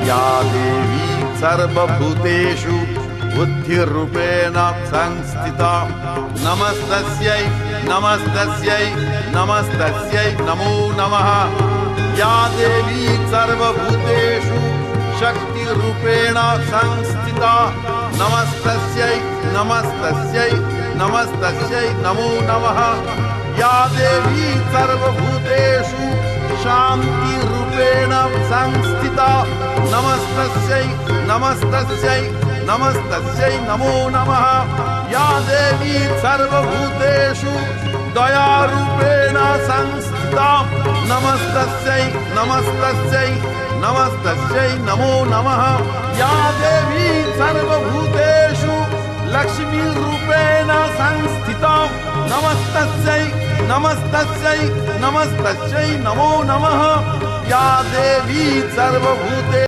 या देवी सर्वभूतेषु बुद्धिरूपेण संस्थिता नमस्तस्यै नमस्तस्यै नमस्तस्यै नमो नमः। या देवी सर्वभूतेषु शक्तिरूपेण संस्थिता नमस्तस्यै नमस्तस्यै नमस्तस्यै नमो नमः। या देवी सर्वभूतेषु शान्तिरूपेण संस्थिता नमस्तस्यै नमस्तस्यै नमस्तस्यै नमो नमः। या देवी सर्वभूतेषु दयारूपेण संस्थिता नमस्तस्यै नमस्तस्यै नमस्तस्यै नमो नमः। या देवी सर्वभूतेषु लक्ष्मीरूपेण संस्थिता नमस्तस्यै नमस्तस्यै नमस्तस्यै नमो नमः। या देवी सर्वभूते